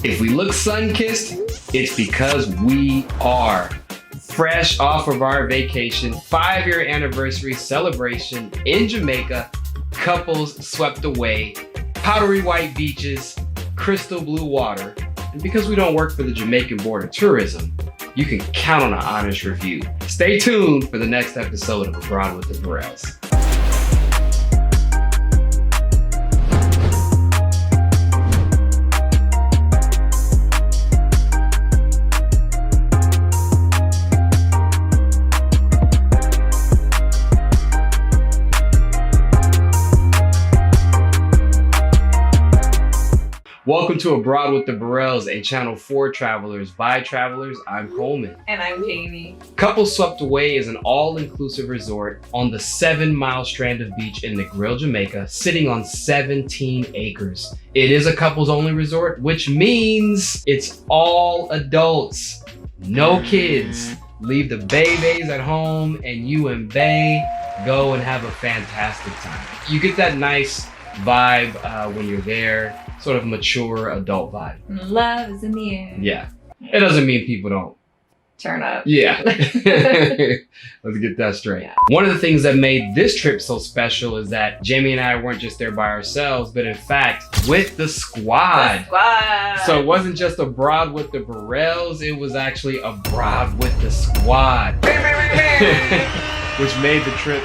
If we look sun-kissed, it's because we are. Fresh off of our vacation, 5-year anniversary celebration in Jamaica, couples swept away, powdery white beaches, crystal blue water, and because we don't work for the Jamaican Board of Tourism, you can count on an honest review. Stay tuned for the next episode of Abroad with the Burrells. Welcome to Abroad with the Burrells, a channel for travelers by travelers. I'm Coleman. And I'm Jamie. Couples Swept Away is an all-inclusive resort on the 7-mile strand of beach in Negril, Jamaica, sitting on 17 acres. It is a couples-only resort, which means it's all adults, no kids. Leave the babies at home and you and bae go and have a fantastic time. You get that nice vibe when you're there. Sort of mature adult vibe. Love is in the air. Yeah. It doesn't mean people don't turn up. Yeah. Let's get that straight. Yeah. One of the things that made this trip so special is that Jamie and I weren't just there by ourselves, but in fact, with the squad. The squad. So it wasn't just Abroad with the Burrells, it was actually Abroad with the squad. Which made the trip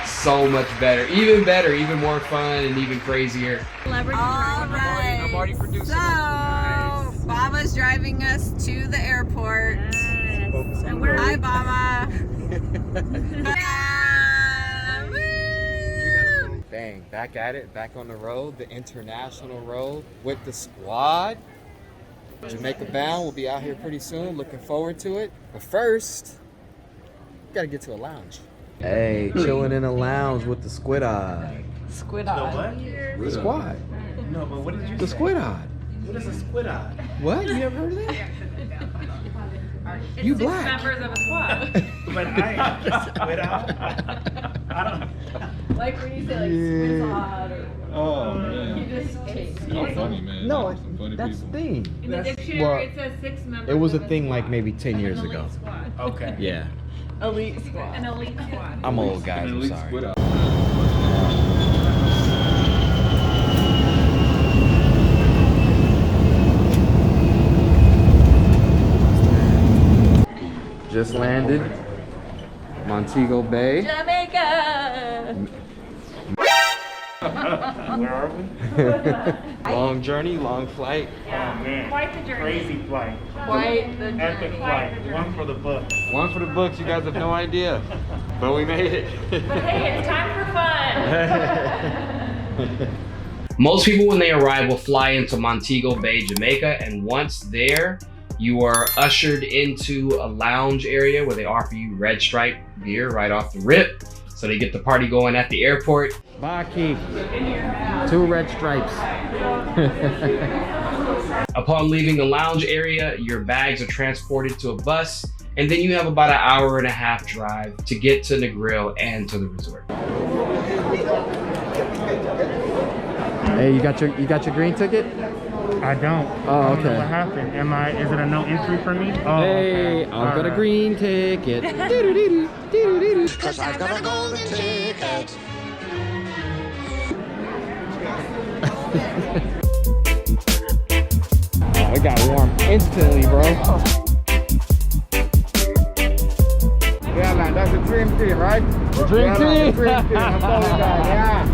so much better, even more fun, and even crazier. All right, I'm already producing. So, Baba's driving us to the airport. Hi, Baba. Bang, back at it, back on the road, the international road with the squad. Jamaica bound, we'll be out here pretty soon, looking forward to it. But first, gotta get to a lounge. Hey, chilling in a lounge with the squid eye. Squid eye. The squad. No, but what did you The say? squid eye. What is a squid eye? What? You ever heard of that? You black. Members of a squad. But I am squid eye. I don't. Like when you say like squid's odd or Oh man. you just take Funny, man. No, Some funny that's the people. thing. in the dictionary well, it says 6 members. It was a of thing like squad. maybe 10 years An ago. elite squad. Okay. Yeah. Elite squad. An elite squad. I'm old, guys. An I'm elite sorry. squid eye. Just landed, Montego Bay. Jamaica. Where are we? Long journey, long flight. Oh man. Quite the journey. Crazy flight. Quite the Epic journey. flight. One for the book. One for the books, you guys have no idea. But we made it. But hey, it's time for fun. Most people when they arrive will fly into Montego Bay, Jamaica, and once there, you are ushered into a lounge area where they offer you Red Stripe beer right off the rip. So they get the party going at the airport. Bye, Keith. 2 red stripes. Upon leaving the lounge area, your bags are transported to a bus, and then you have about an hour-and-a-half drive to get to Negril and to the resort. Hey, you got your green ticket? I don't. Oh, I don't okay. know what happened? Is it a no entry for me? Oh, Hey, okay. I've got a Alright. green ticket. Doo-doo-doo-doo, doo-doo-doo-doo. Cause I've got a golden ticket. Oh, it got warm instantly, bro. Yeah, man, that's a dream team, right? The dream Yeah, team. man, the dream team. I'm telling you guys, yeah.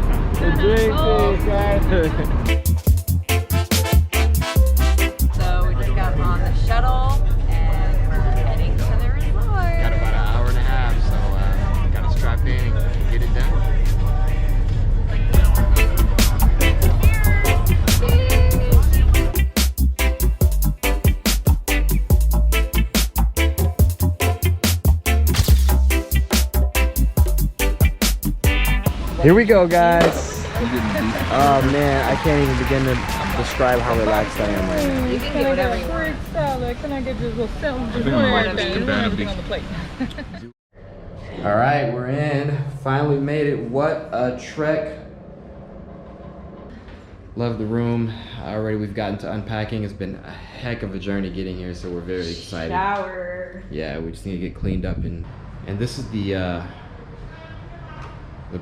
The dream team, guys. So we just got on the shuttle and we're heading to the resort. Got about an hour and a half, so gotta strap in and get it done. Here we go, guys. Oh man, I can't even begin to describe how relaxed I am right now. You can get whatever you want. Can I get just a sandwich? Everything on the plate. All right, we're in. Finally made it. What a trek. Love the room. Already we've gotten to unpacking. It's been a heck of a journey getting here, so we're very excited. Shower. Yeah, we just need to get cleaned up and this is the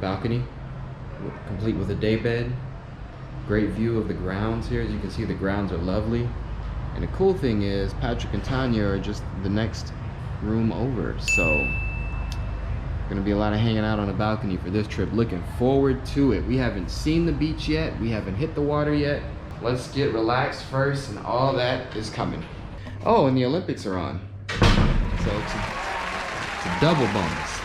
balcony, complete with a day bed. Great view of the grounds here. As you can see, the grounds are lovely. And the cool thing is Patrick and Tanya are just the next room over, so gonna be a lot of hanging out on the balcony for this trip. Looking forward to it. We haven't seen the beach yet. We haven't hit the water yet. Let's get relaxed first, and all that is coming. Oh, and the Olympics are on, so it's a double bonus.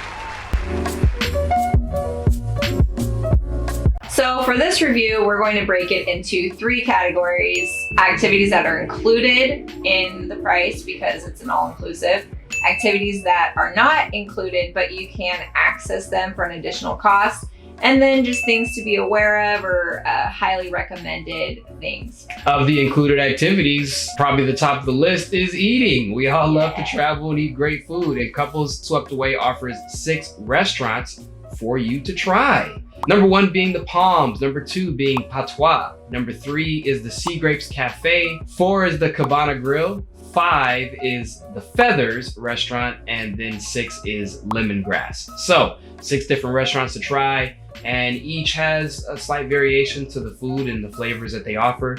So for this review, we're going to break it into 3 categories. Activities that are included in the price because it's an all-inclusive. Activities that are not included, but you can access them for an additional cost. And then just things to be aware of or highly recommended things. Of the included activities, probably the top of the list is eating. We all love to travel and eat great food, and Couples Swept Away offers 6 restaurants for you to try. Number 1 being the Palms, number 2 being Patois, number 3 is the Sea Grapes Cafe, 4 is the Cabana Grill, 5 is the Feathers restaurant, and then 6 is Lemongrass. So 6 different restaurants to try, and each has a slight variation to the food and the flavors that they offer.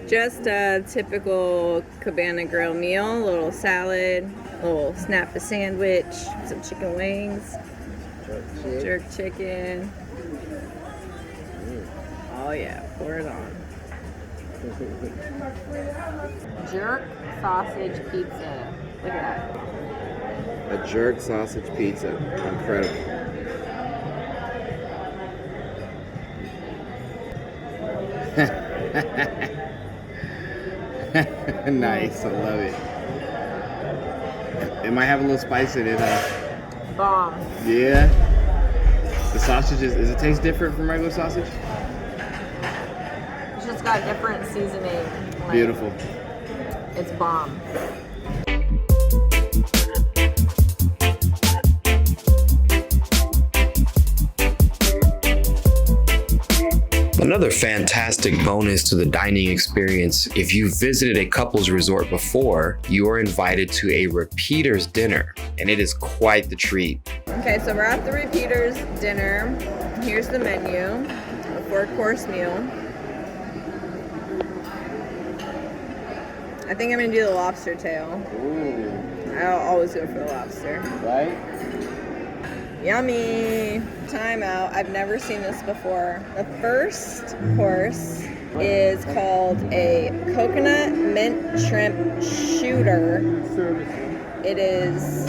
Just a typical Cabana Grill meal, a little salad, a little snapper sandwich, some chicken wings, jerk chicken. Oh yeah, pour it on. Jerk sausage pizza. Look at that. A jerk sausage pizza. Incredible. Nice, I love it. It might have a little spice in it, huh? Bomb. Yeah. The sausage does it taste different from regular sausage? It's just got different seasoning. Like, Beautiful. It's bomb. Another fantastic bonus to the dining experience, if you visited a couples resort before, you are invited to a repeaters dinner, and it is quite the treat. Okay, so we're at the repeaters dinner. Here's the menu, a 4-course meal. I think I'm gonna do the lobster tail. Ooh. I'll always go for the lobster. Right? Yummy! Time out. I've never seen this before. The first course is called a coconut mint shrimp shooter. It is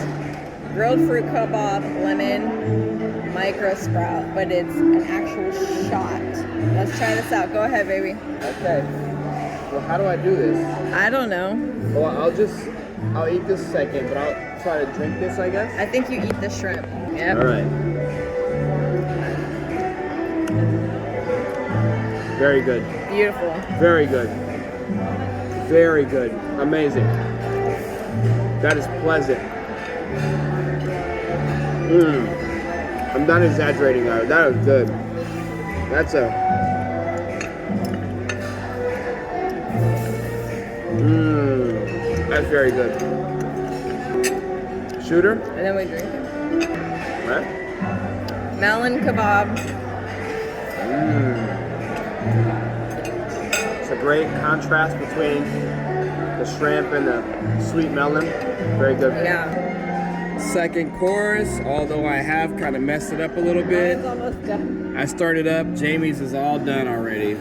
grilled fruit kebab, lemon, micro sprout, but it's an actual shot. Let's try this out. Go ahead, baby. Okay. Well, how do I do this? I don't know. Well, I'll eat this second, but I'll try to drink this, I guess. I think you eat the shrimp. Yep. All right. Very good. Beautiful. Very good. Very good. Amazing. That is pleasant. I'm not exaggerating, that is good. That's very good. Shooter? And then we drink it. What? Melon kebab. It's a great contrast between the shrimp and the sweet melon. Very good. Yeah. Second course, although I have kind of messed it up a little bit. It's almost done. I started up, Jamie's is all done already.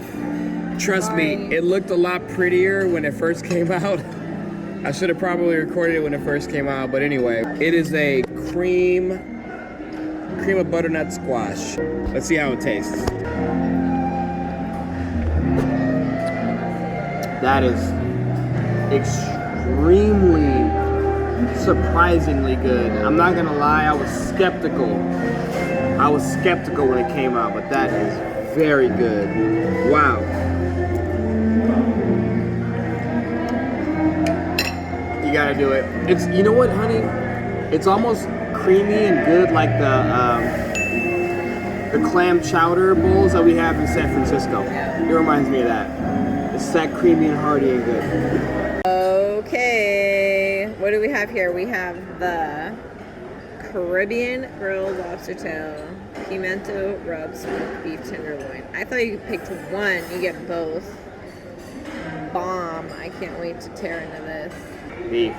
Trust me, it looked a lot prettier when it first came out. I should have probably recorded it when it first came out, but anyway, it is a cream of butternut squash. Let's see how it tastes. That is extremely, surprisingly good. I'm not gonna lie, I was skeptical. When it came out, but that is very good. Wow. You gotta do it. It's, you know what, honey? It's almost creamy and good like the clam chowder bowls that we have in San Francisco. Yeah. It reminds me of that. It's that creamy and hearty and good. Okay, what do we have here? We have the Caribbean grilled lobster tail, pimento rub smoked beef tenderloin. I thought you picked one, you get both. Bomb. I can't wait to tear into this. Beef.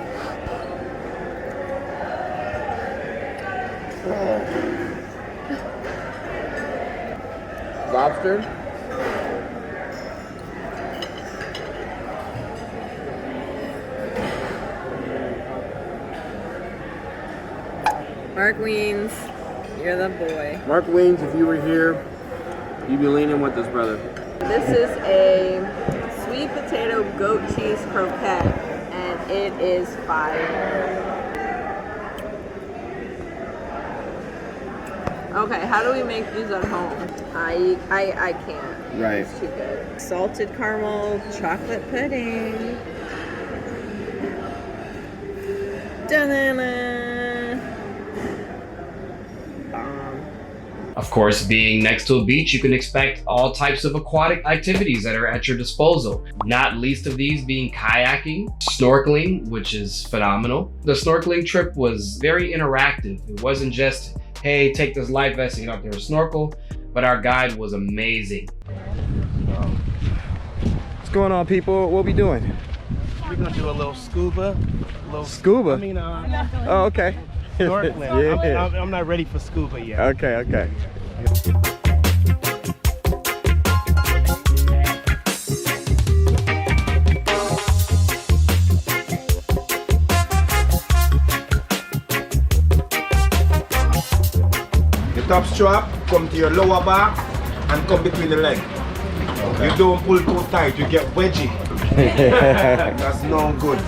Lobster. Mark Weens, you're the boy. Mark Weens, if you were here, you'd be leaning with us, brother. This is a sweet potato goat cheese croquette, and it is fire. Okay, how do we make these at home? I can't. Right. It's too good. Salted caramel chocolate pudding. Da-na-na. Bomb. Of course, being next to a beach, you can expect all types of aquatic activities that are at your disposal. Not least of these being kayaking, snorkeling, which is phenomenal. The snorkeling trip was very interactive. It wasn't just, hey, take this life vest and get out there and snorkel, but our guide was amazing. What's going on, people? What we doing? We're gonna do a little scuba. Scuba? I mean, Oh, okay. snorkeling. Yeah. I'm not ready for scuba yet. Okay, okay. The top strap come to your lower back and come between the leg. You don't pull too tight, you get wedgy. That's no good.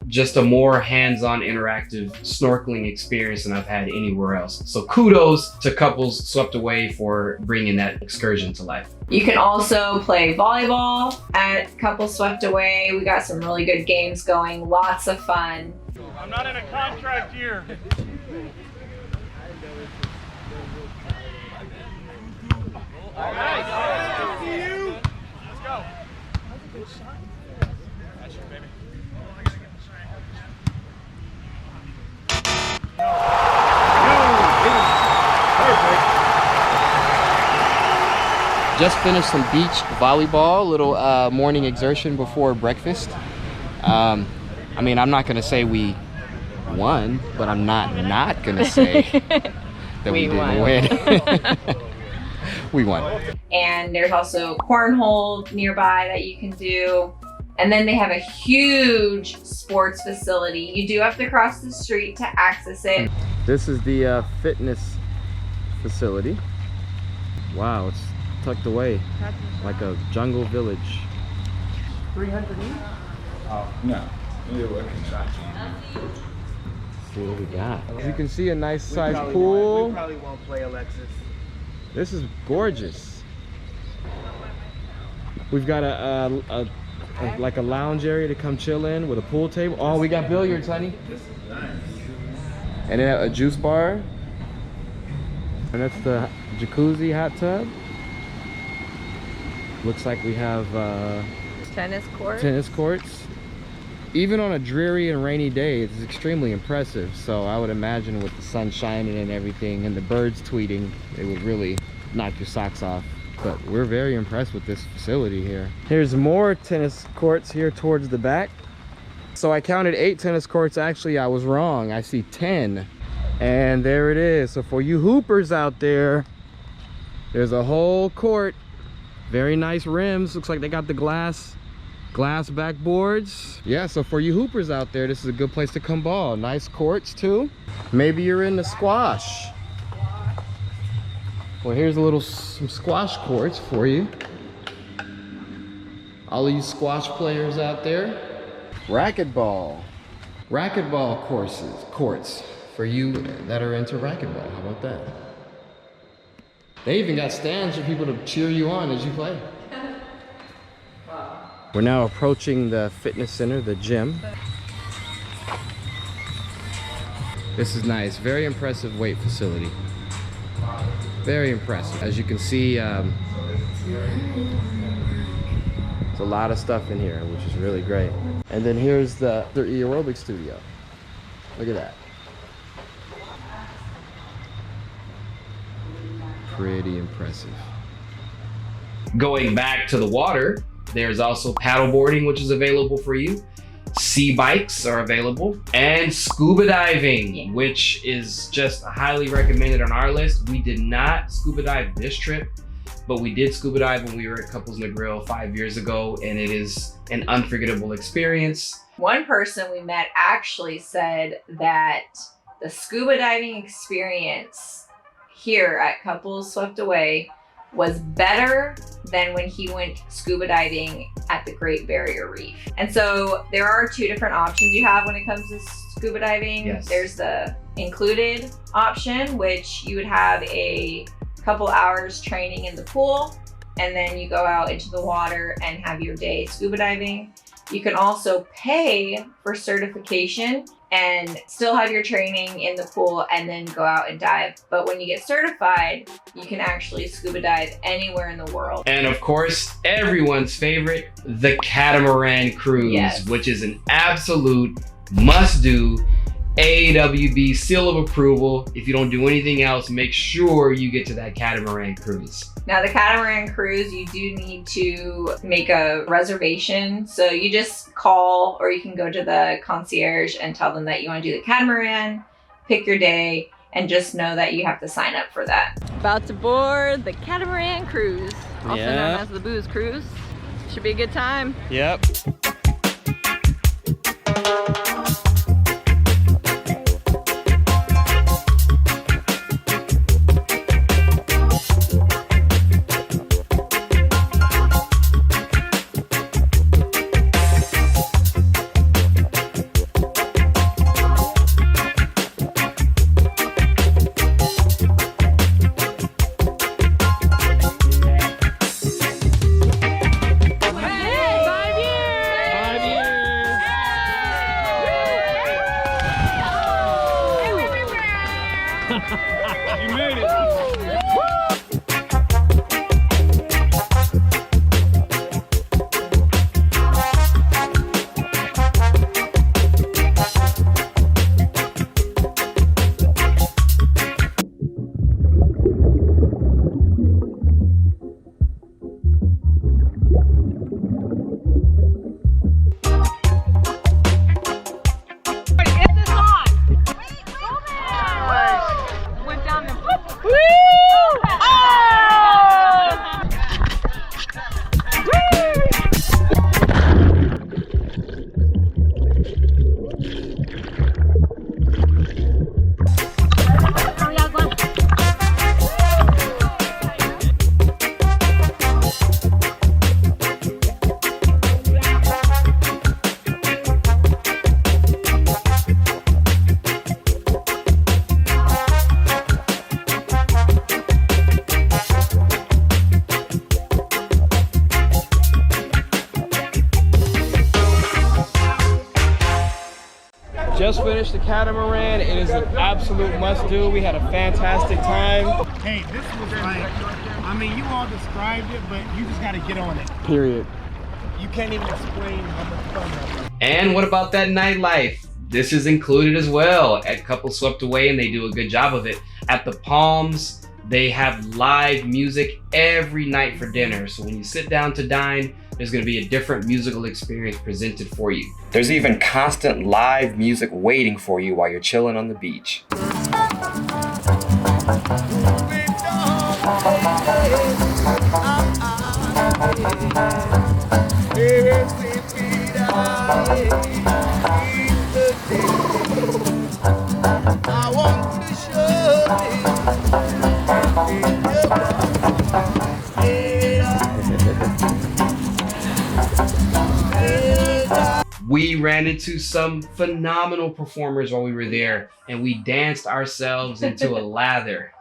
Just a more hands-on interactive snorkeling experience than I've had anywhere else. So kudos to Couples Swept Away for bringing that excursion to life. You can also play volleyball at Couples Swept Away. We got some really good games going, lots of fun. I'm not in a contract year. All right. See you. Let's go. That's your baby. Just finished some beach volleyball, little morning exertion before breakfast. I mean, I'm not gonna say we won, but I'm not gonna say that we didn't win. We won. And there's also cornhole nearby that you can do. And then they have a huge sports facility. You do have to cross the street to access it. This is the fitness facility. Wow, it's tucked away like a jungle village. 300 each? Oh, no. We're contracting. See what we got. As you can see, a nice sized pool. We probably won't play Alexis. This is gorgeous. We've got like a lounge area to come chill in with a pool table. Oh, we got billiards, honey. And then a juice bar. And that's the jacuzzi hot tub. Looks like we have Tennis court. tennis courts. even on a dreary and rainy day, it's extremely impressive. So I would imagine with the sun shining and everything and the birds tweeting, it would really knock your socks off. But we're very impressed with this facility here. Here's more tennis courts here towards the back. So I counted 8 tennis courts. Actually, I was wrong. I see 10. And there it is. So for you hoopers out there, there's a whole court. Very nice rims. Looks like they got the glass backboards. Yeah, so for you hoopers out there, this is a good place to come ball. Nice courts too. Maybe you're into squash. Well, here's some squash courts for you. All of you squash players out there. Racquetball courts for you that are into racquetball. How about that? They even got stands for people to cheer you on as you play. We're now approaching the fitness center, the gym. This is nice, very impressive weight facility. Very impressive. As you can see, there's a lot of stuff in here, which is really great. And then here's the aerobic studio. Look at that. Pretty impressive. Going back to the water, there's also paddleboarding, which is available for you. Sea bikes are available, and scuba diving, which is just highly recommended on our list. We did not scuba dive this trip, but we did scuba dive when we were at Couples Negril 5 years ago, and it is an unforgettable experience. One person we met actually said that the scuba diving experience here at Couples Swept Away was better than when he went scuba diving at the Great Barrier Reef. And so there are 2 different options you have when it comes to scuba diving. Yes. There's the included option, which you would have a couple hours training in the pool, and then you go out into the water and have your day scuba diving. You can also pay for certification and still have your training in the pool and then go out and dive. But when you get certified, you can actually scuba dive anywhere in the world. And of course, everyone's favorite, the Catamaran cruise, Yes. which is an absolute must-do. AWB seal of approval. If you don't do anything else, make sure you get to that Catamaran cruise. Now the Catamaran cruise, you do need to make a reservation. So you just call, or you can go to the concierge and tell them that you want to do the Catamaran, pick your day, and just know that you have to sign up for that. About to board the Catamaran cruise, also known as the Booze Cruise. Should be a good time. Yep. You made it. Just finished the Catamaran. It is an absolute must-do. We had a fantastic time. Hey, this was like, I mean, you all described it, but you just got to get on it. Period. You can't even explain how much fun that is. And what about that nightlife? This is included as well at Couple Swept Away, and they do a good job of it. At the Palms, they have live music every night for dinner. So when you sit down to dine, there's gonna be a different musical experience presented for you. There's even constant live music waiting for you while you're chilling on the beach. We ran into some phenomenal performers while we were there, and we danced ourselves into a lather.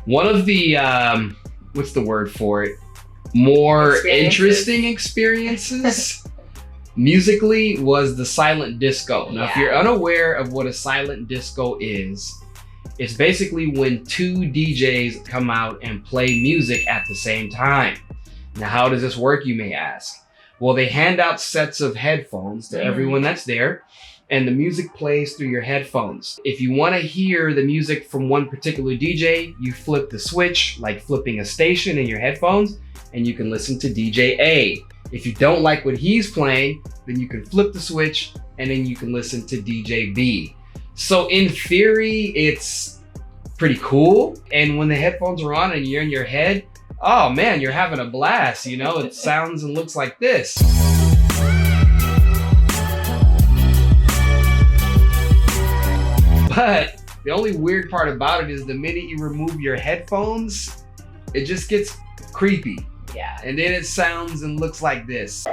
One of the, what's the word for it? More interesting experiences musically was the silent disco. Now, if you're unaware of what a silent disco is, it's basically when two DJs come out and play music at the same time. Now, how does this work, you may ask? Well, they hand out sets of headphones to everyone that's there, and the music plays through your headphones. If you want to hear the music from one particular DJ, you flip the switch, like flipping a station in your headphones, and you can listen to DJ A. If you don't like what he's playing, then you can flip the switch, and then you can listen to DJ B. So in theory, it's pretty cool. And when the headphones are on and you're in your head, oh man, you're having a blast, you know? It sounds and looks like this. But the only weird part about it is the minute you remove your headphones, it just gets creepy. Yeah. And then it sounds and looks like this.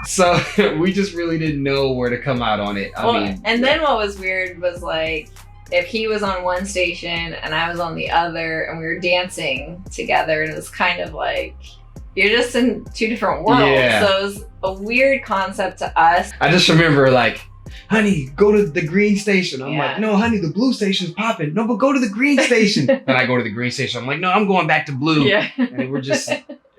So we just really didn't know where to come out on it. I mean, and then what was weird was like, if he was on one station and I was on the other and we were dancing together, and it was kind of like, you're just in two different worlds. Yeah. So it was a weird concept to us. I just remember like, honey, go to the green station. I'm Yeah. like, no, honey, the blue station's popping. No, but go to the green station. And I go to the green station. I'm like, no, I'm going back to blue. Yeah. And we're just,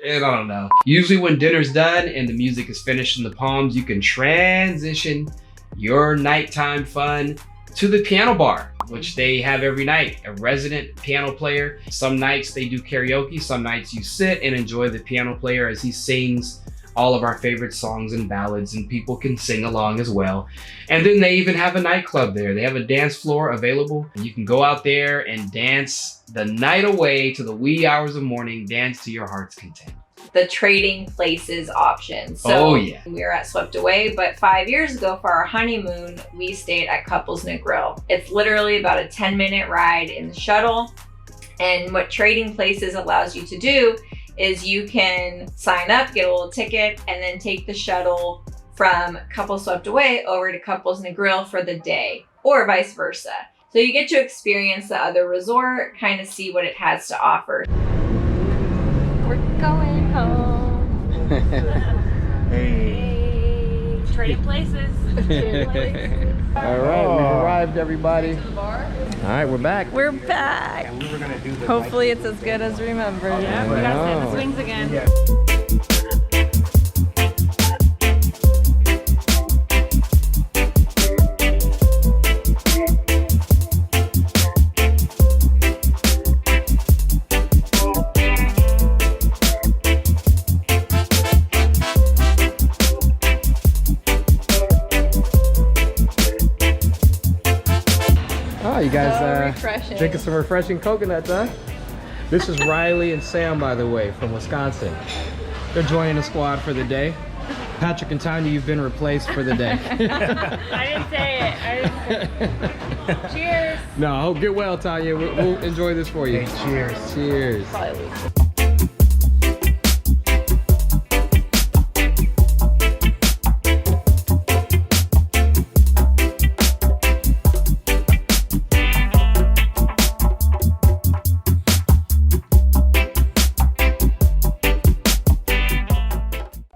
I don't know. Usually when dinner's done and the music is finished in the Palms, you can transition your nighttime fun to the piano bar, which they have every night, a resident piano player. Some nights they do karaoke, some nights you sit and enjoy the piano player as he sings all of our favorite songs and ballads, and people can sing along as well. And then they even have a nightclub there. They have a dance floor available. You can go out there and dance the night away to the wee hours of morning, dance to your heart's content. the trading places option. So Oh, yeah. we were at Swept Away, but 5 years ago for our honeymoon, we stayed at Couples Negril. It's literally about a 10-minute ride in the shuttle. And what trading places allows you to do is you can sign up, get a little ticket, and then take the shuttle from Couples Swept Away over to Couples Negril for the day, or vice versa. So you get to experience the other resort, kind of see what it has to offer. We're going home. Hey. Trading places. All right, we've arrived, everybody. To the bar. All right, we're back. We're back. And we were gonna do the Hopefully it's as good as remembered. Yeah, we gotta sit in the swings again. Yeah. Oh, you guys So refreshing. drinking some refreshing coconuts, huh? This is Riley and Sam, by the way, from Wisconsin. They're joining the squad for the day. Patrick and Tanya, you've been replaced for the day. I didn't say it. Cheers. No, get well, Tanya. We'll enjoy this for you. Hey, cheers. Cheers.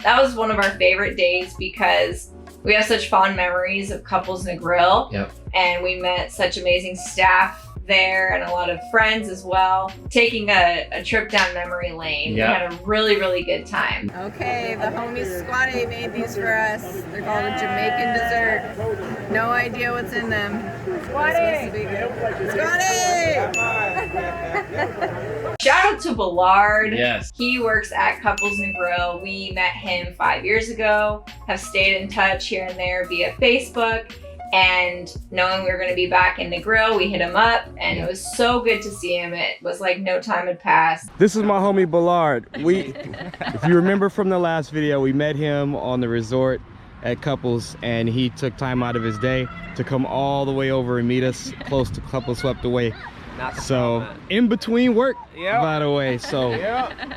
That was one of our favorite days because we have such fond memories of Couples Negril. Yep. And we met such amazing staff there and a lot of friends as well. Taking a trip down memory lane. Yeah. We had a really, really good time. Okay, the homies Squatty made these for us. They're called a Jamaican dessert. No idea what's in them. Squatty! Shout out to Ballard. Yes. He works at Couples Negril. We met him 5 years ago, have stayed in touch here and there via Facebook. And knowing we were going to be back in Negril, we hit him up and it was so good to see him. It was like no time had passed. This is my homie Ballard. If you remember from the last video, we met him on the resort at Couples, and he took time out of his day to come all the way over and meet us close to Couples Swept Away. So in between work, by the way. So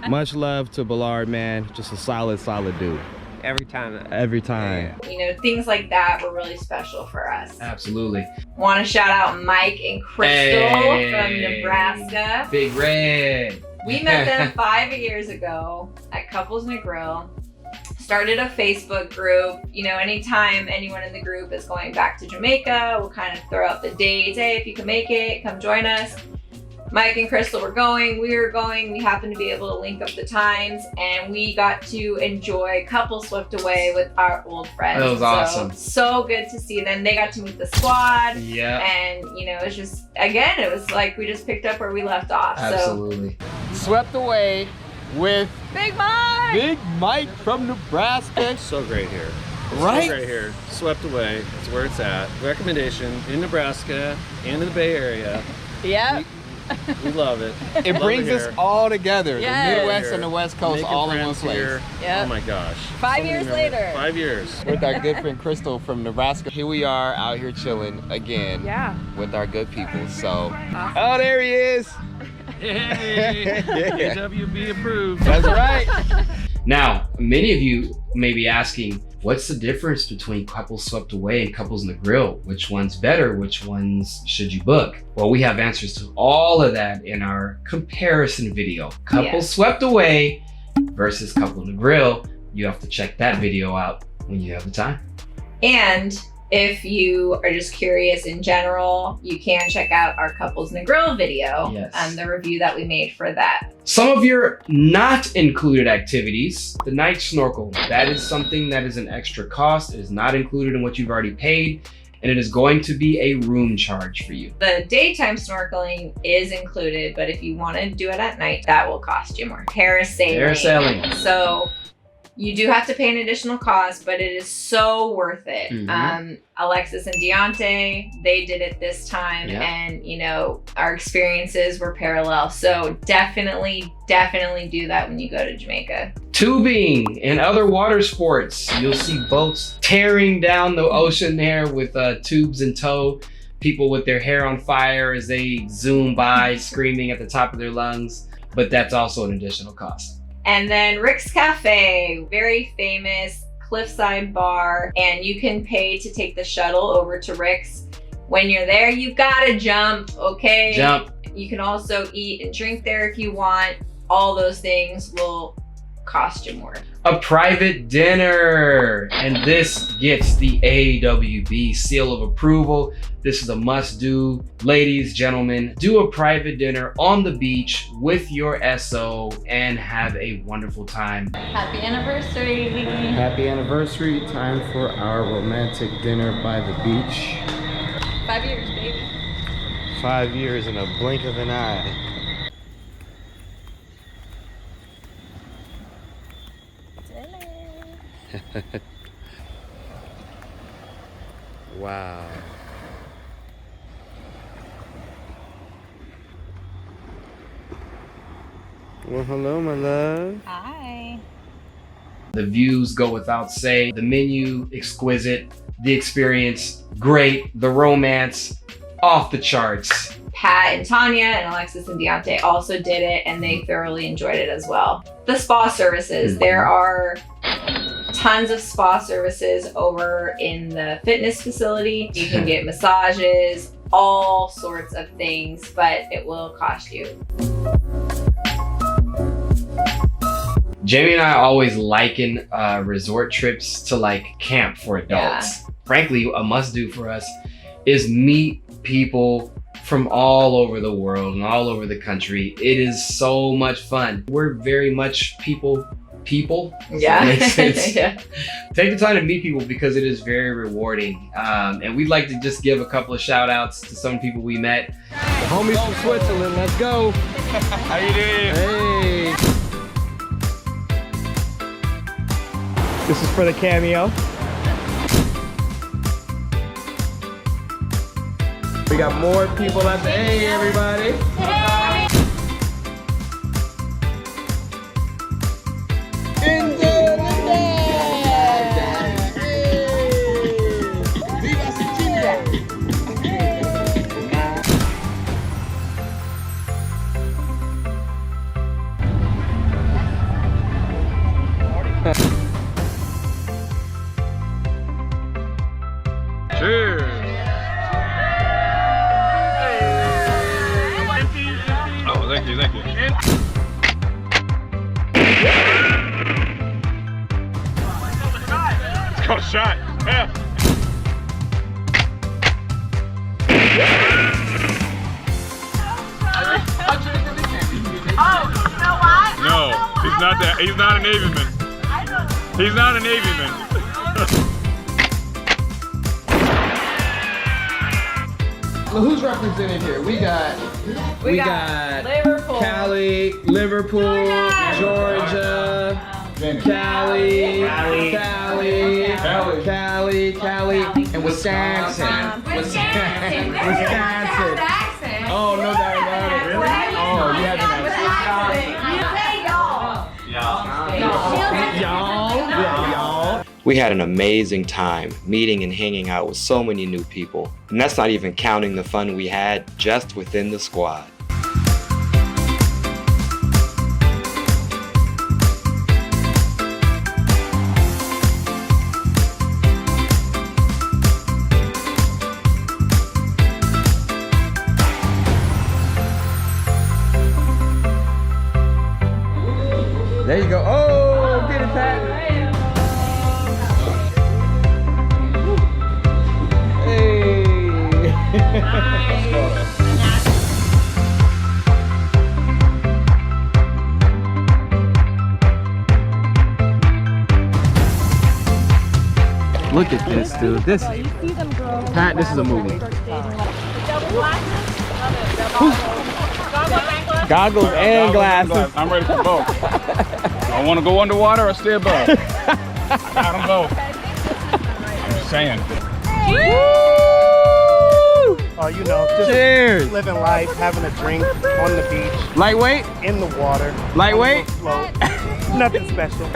much love to Ballard, man. Just a solid dude. Every time. Every time. You know, things like that were really special for us. Absolutely. Want to shout out Mike and Crystal from Nebraska. Big Red. We met them 5 years ago at Couples Negril. Started a Facebook group. You know, anytime anyone in the group is going back to Jamaica, we'll kind of throw out the dates. Hey, if you can make it, come join us. Mike and Crystal were going, we were going, we happened to be able to link up the times, and we got to enjoy Couples Swept Away with our old friends. That was awesome. So good to see them. They got to meet the squad. Yeah. And, you know, it's just, again, it was like we just picked up where we left off. Absolutely. Swept Away with Big Mike! Big Mike from Nebraska. So great here. Right? So great here. Swept Away. That's where it's at. Recommendation in Nebraska and in the Bay Area. Yep. We love it. It Love brings it us here. all together. Yes. The Midwest and the West Coast Making all in one friends place. here. Yep. Oh my gosh. 5 years later. 5 years. With our good friend Crystal from Nebraska. Here we are out here chilling again with our good people. So, oh, there he is. Hey, Yeah. AWB approved. That's right. Now, many of you may be asking, what's the difference between Couples Swept Away and Couples Negril? Which one's better? Which ones should you book? Well, we have answers to all of that in our comparison video. Couples Swept Away versus Couples Negril. You have to check that video out when you have the time. And if you are just curious in general, you can check out our Couples Negril video and the review that we made for that. Some of your not included activities, the night snorkel, that is something that is an extra cost. It is not included in what you've already paid, and it is going to be a room charge for you. The daytime snorkeling is included, but if you want to do it at night, that will cost you more. Parasailing. Parasailing. So You do have to pay an additional cost, but it is so worth it. Alexis and Deontay, they did it this time, and you know, our experiences were parallel. So definitely do that when you go to Jamaica. Tubing and other water sports. You'll see boats tearing down the ocean there with tubes in tow. People with their hair on fire as they zoom by, screaming at the top of their lungs. But that's also an additional cost. And then Rick's Cafe, very famous cliffside bar, and you can pay to take the shuttle over to Rick's. When you're there, you've got to jump, okay? Jump. You can also eat and drink there if you want. All those things will cost you more. A private dinner, and this gets the AWB seal of approval. This is a must-do. Ladies, gentlemen, do a private dinner on the beach with your SO and have a wonderful time. Happy anniversary. Happy anniversary. Time for our romantic dinner by the beach. 5 years, baby. 5 years in a blink of an eye. Wow. Well, hello, my love. Hi. The views go without say. The menu, exquisite. The experience, great. The romance, off the charts. Pat and Tanya and Alexis and Deontay also did it, and they thoroughly enjoyed it as well. The spa services, there are tons of spa services over in the fitness facility. You can get massages, all sorts of things, but it will cost you. Jamie and I always liken resort trips to like camp for adults. Frankly, a must-do for us is meet people from all over the world and all over the country. It is so much fun. We're very much people. Yeah. Makes sense. Yeah. Take the time to meet people because it is very rewarding. And we'd like to just give a couple of shout outs to some people we met. The homies from Switzerland, let's go. How you doing? Hey. This is for the cameo. We got more people at the hey everybody. Cheers. Oh, thank you. It's called a shot. Yeah. Oh, you know what? No, he's not that. He's not a Navy man. He's not a Navy man. Well, who's represented here? We got Liverpool, Cali, Liverpool, Georgia, Cali, and Wisconsin. Wisconsin. Oh, no doubt about it. Really? Oh, you haven't Y'all. We had an amazing time meeting and hanging out with so many new people. And that's not even counting the fun we had just within the squad. There you go. Oh, get it, Pat. Look at this, dude. This, Pat, this is a movie. Goggles and glasses. I'm ready for both. I want to go underwater or stay above. I got them both. I'm just saying. Oh, you know, just Cheers. living life, having a drink on the beach, Lightweight? in the water. Lightweight? Float. Nothing special.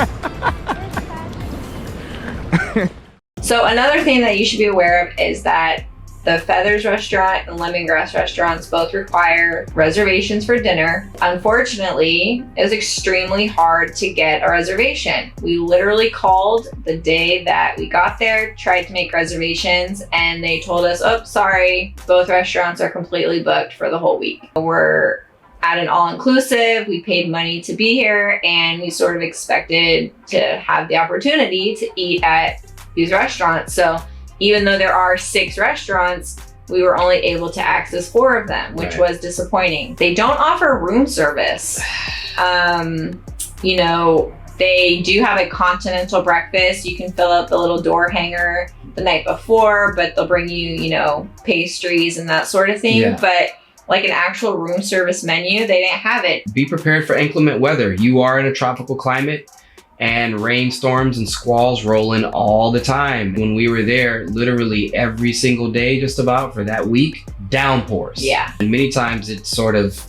So another thing that you should be aware of is that the Feathers restaurant and Lemongrass restaurants both require reservations for dinner. Unfortunately, it was extremely hard to get a reservation. We literally called the day that we got there, tried to make reservations, and they told us, oh, sorry, both restaurants are completely booked for the whole week. We're at an all-inclusive, we paid money to be here, and we sort of expected to have the opportunity to eat at these restaurants. So even though there are 6 restaurants, we were only able to access 4 of them, which was disappointing. They don't offer room service. You know, they do have a continental breakfast. You can fill up the little door hanger the night before, but they'll bring you, you know, pastries and that sort of thing. Yeah. But like an actual room service menu, they didn't have it. Be prepared for inclement weather. You are in a tropical climate, and rainstorms and squalls roll in all the time. When we were there, literally every single day, just about for that week, downpours. Yeah. And many times it sort of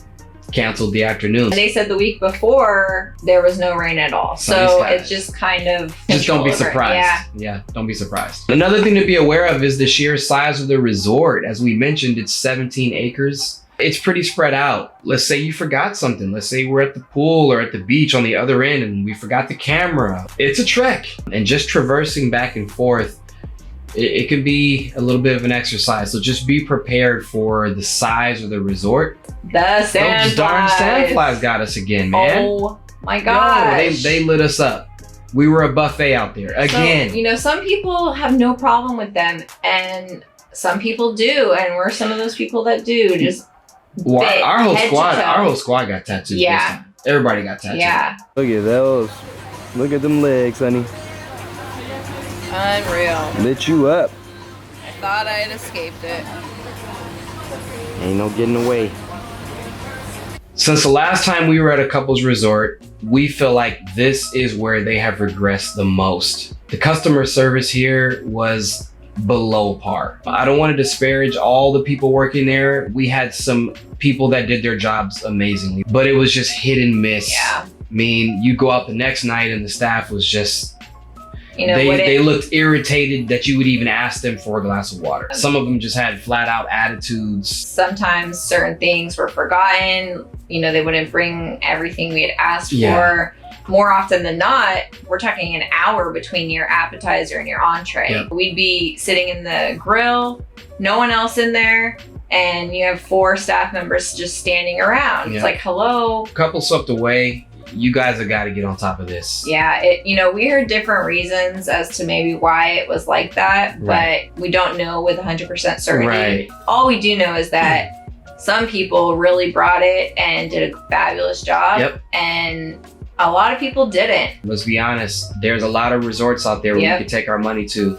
canceled the afternoon. And they said the week before there was no rain at all. Sunny So skies. it's just kind of Just don't be control over it. surprised. Yeah, don't be surprised. Another thing to be aware of is the sheer size of the resort. As we mentioned, it's 17 acres. It's pretty spread out. Let's say you forgot something. Let's say we're at the pool or at the beach on the other end and we forgot the camera. It's a trek. And just traversing back and forth, it can be a little bit of an exercise. So just be prepared for the size of the resort. The sandflies. Those darn sandflies got us again, man. Oh my gosh. They lit us up. We were a buffet out there again. So, you know, some people have no problem with them and some people do. And we're some of those people that do. Just Well, our whole head to toe. squad got tattoos. Yeah. This time. Everybody got tattoos. Yeah. Look at those. Look at them legs, honey. Unreal. Lit you up. I thought I had escaped it. Ain't no getting away. Since the last time we were at a couples resort, we feel like this is where they have regressed the most. The customer service here was below par. I don't want to disparage all the people working there. We had some people that did their jobs amazingly, but it was just hit and miss. Yeah. I mean, you go out the next night and the staff was just, You know, they looked irritated that you would even ask them for a glass of water. Some of them just had flat out attitudes. sometimes certain things were forgotten. You know, they wouldn't bring everything we had asked Yeah. for. More often than not, we're talking an hour between your appetizer and your entree. Yep. We'd be sitting in the grill, no one else in there, and you have 4 staff members just standing around. Yeah. It's like, hello. Couple swept away. You guys have got to get on top of this. Yeah, you know, we heard different reasons as to maybe why it was like that, Right. but we don't know with 100% certainty. Right. All we do know is that some people really brought it and did a fabulous job, Yep. and a lot of people didn't. Let's be honest, there's a lot of resorts out there where Yep. we could take our money to.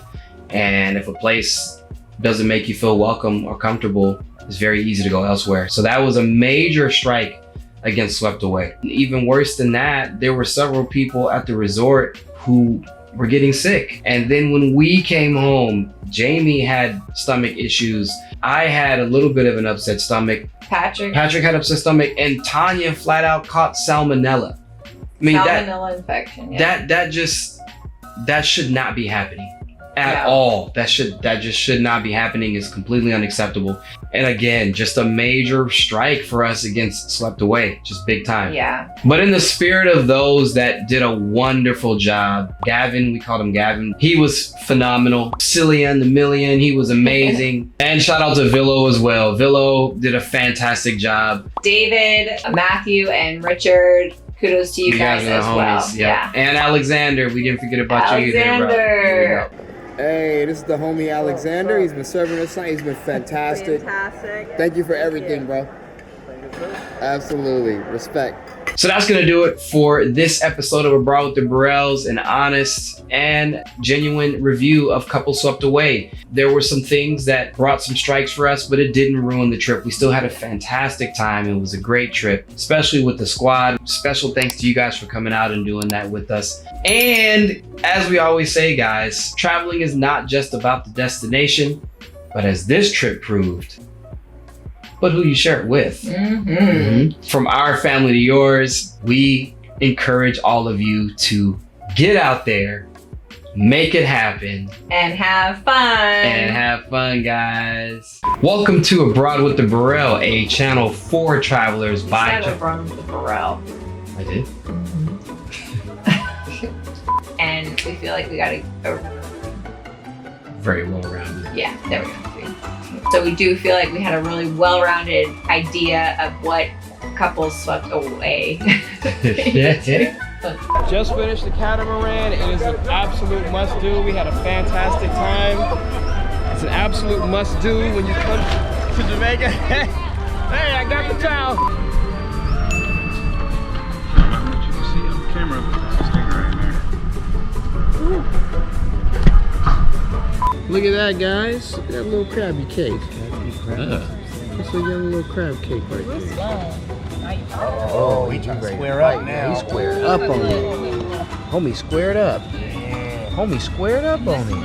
And if a place doesn't make you feel welcome or comfortable, it's very easy to go elsewhere. So that was a major strike against Swept Away. Even worse than that, there were several people at the resort who were getting sick. And then when we came home, Jamie had stomach issues. I had a little bit of an upset stomach. Patrick had upset stomach, and Tanya flat out caught salmonella. I mean, salmonella infection. Yeah. that should not be happening at Yeah. all. That just should not be happening. It's completely unacceptable. And again, just a major strike for us against Swept Away, just big time. Yeah. But in the spirit of those that did a wonderful job, Gavin, we called him Gavin. He was phenomenal. Cillian, the Million, he was amazing. And shout out to Villo as well. Villo did a fantastic job. David, Matthew, and Richard, kudos to you guys are the as well. homies. Yeah. And Alexander, we didn't forget about you either, bro. Alexander. There you go. Hey, this is the homie Alexander. He's been serving us tonight. He's been fantastic. Fantastic. Thank you for everything, bro. Absolutely. Respect. So that's gonna do it for this episode of Abroad with the Burrells, an honest and genuine review of Couples Swept Away. There were some things that brought some strikes for us, but it didn't ruin the trip. We still had a fantastic time. It was a great trip, especially with the squad. Special thanks to you guys for coming out and doing that with us. And as we always say, guys, traveling is not just about the destination, but as this trip proved, but who you share it with. From our family to yours, we encourage all of you to get out there, make it happen, and have fun. Guys. Welcome to Abroad with the Burrell, a channel for travelers by Abroad with the Burrell. I did. And we feel like we got a very well-rounded. Yeah, there we go. So we do feel like we had a really well-rounded idea of what Couples Swept Away. Just finished the Catamaran. It is an absolute must-do. We had a fantastic time. It's an absolute must-do when you come to Jamaica. Hey, I got the towel. You can see on camera, sticker right there. Look at that, guys. Look at that little crabby cake. That's a young little crab cake right there. Oh, we trying to square up now. He's squared up on me. Homie squared up. Homie squared up on me.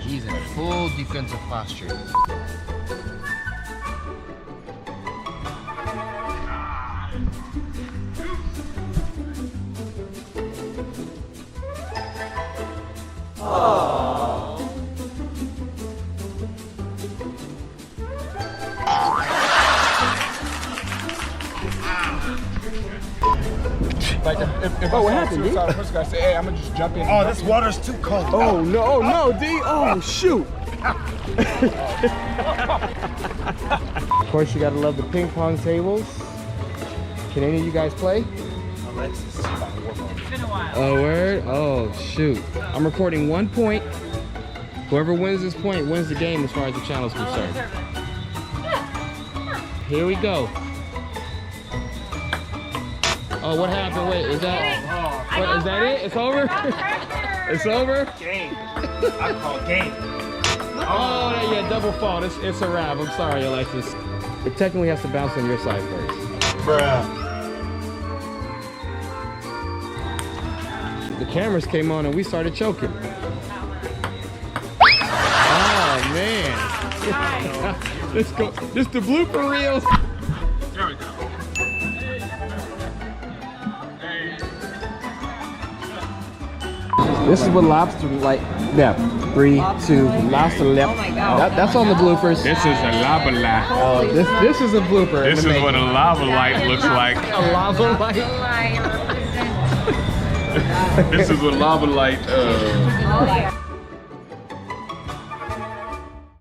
He's in full defensive posture. Like if what happened, dude? First guy say, "Hey, I'm gonna just jump in." Oh, this water's too cold. Oh no, no, D. Oh shoot. Of course, you gotta love the ping pong tables. Can any of you guys play? Alexis is about to work on it. It's been a while. Oh word? Oh shoot. I'm recording 1 point. Whoever wins this point wins the game as far as the channel is concerned. Here we go. Oh, what happened? Wait, is that it? It's over? It's over? Game. I call game. Oh, yeah, double fault. It's a wrap. I'm sorry, Alexis. It technically has to bounce on your side first. Bruh. The cameras came on and we started choking. Oh, man. Let's go. This the blooper reels. There we go. This is what lobster like. Yeah, 3, 2, lobster lip. Oh my God. That's on the bloopers. This is a lava light. Oh, this is a blooper. This is what a lava light looks like. A lava light. This is what lava light.